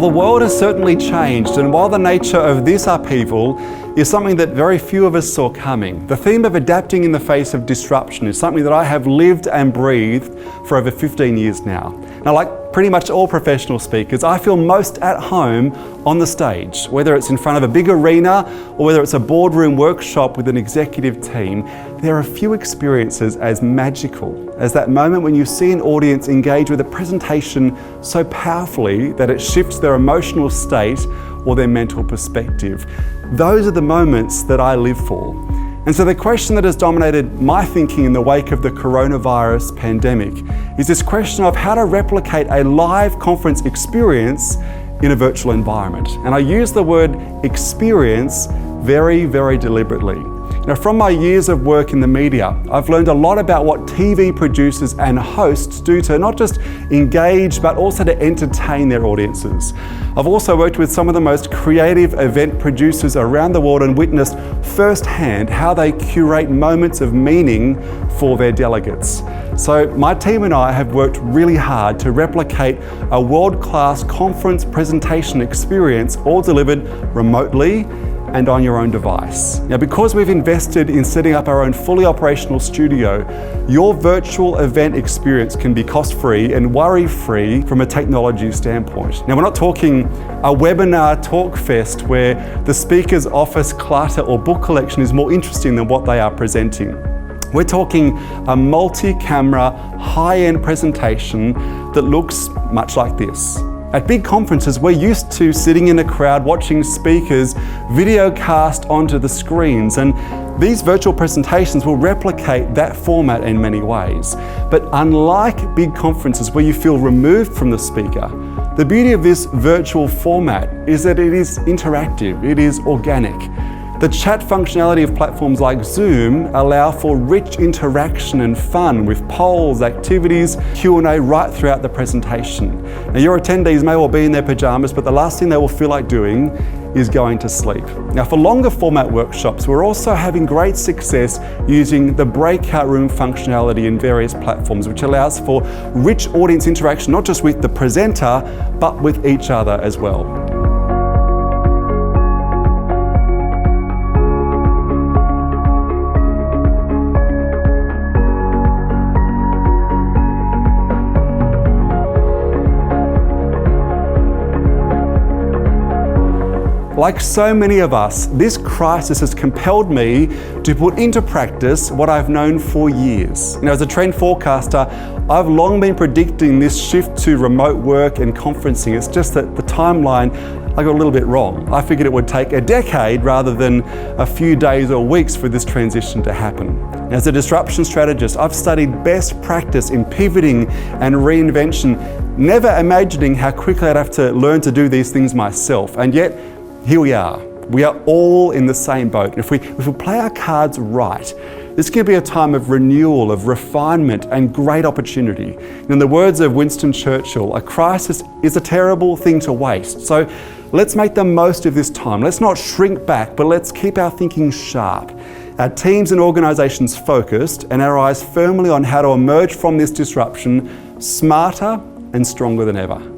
Well, the world has certainly changed, and while the nature of this upheaval is something that very few of us saw coming, the theme of adapting in the face of disruption is something that I have lived and breathed for over 15 years now. Now, like pretty much all professional speakers, I feel most at home on the stage, whether it's in front of a big arena or whether it's a boardroom workshop with an executive team. There are few experiences as magical as that moment when you see an audience engage with a presentation so powerfully that it shifts their emotional state or their mental perspective. Those are the moments that I live for. And so the question that has dominated my thinking in the wake of the coronavirus pandemic is this question of how to replicate a live conference experience in a virtual environment. And I use the word experience very, very deliberately. Now, from my years of work in the media, I've learned a lot about what TV producers and hosts do to not just engage, but also to entertain their audiences. I've also worked with some of the most creative event producers around the world and witnessed firsthand how they curate moments of meaning for their delegates. So my team and I have worked really hard to replicate a world-class conference presentation experience, all delivered remotely and on your own device. Now, because we've invested in setting up our own fully operational studio, your virtual event experience can be cost-free and worry-free from a technology standpoint. Now, we're not talking a webinar talk fest where the speaker's office clutter or book collection is more interesting than what they are presenting. We're talking a multi-camera, high-end presentation that looks much like this. At big conferences, we're used to sitting in a crowd watching speakers video cast onto the screens, and these virtual presentations will replicate that format in many ways. But unlike big conferences where you feel removed from the speaker, the beauty of this virtual format is that it is interactive, it is organic. The chat functionality of platforms like Zoom allow for rich interaction and fun with polls, activities, Q&A right throughout the presentation. Now, your attendees may well be in their pajamas, but the last thing they will feel like doing is going to sleep. Now, for longer format workshops, we're also having great success using the breakout room functionality in various platforms, which allows for rich audience interaction, not just with the presenter, but with each other as well. Like so many of us, this crisis has compelled me to put into practice what I've known for years. As a trend forecaster, I've long been predicting this shift to remote work and conferencing. It's just that the timeline I got a little bit wrong. I figured it would take a decade rather than a few days or weeks for this transition to happen. As a disruption strategist, I've studied best practice in pivoting and reinvention, never imagining how quickly I'd have to learn to do these things myself. And yet, here we are. We are all in the same boat. If we play our cards right, this can be a time of renewal, of refinement, and great opportunity. In the words of Winston Churchill, a crisis is a terrible thing to waste. So let's make the most of this time. Let's not shrink back, but let's keep our thinking sharp, our teams and organizations focused, and our eyes firmly on how to emerge from this disruption smarter and stronger than ever.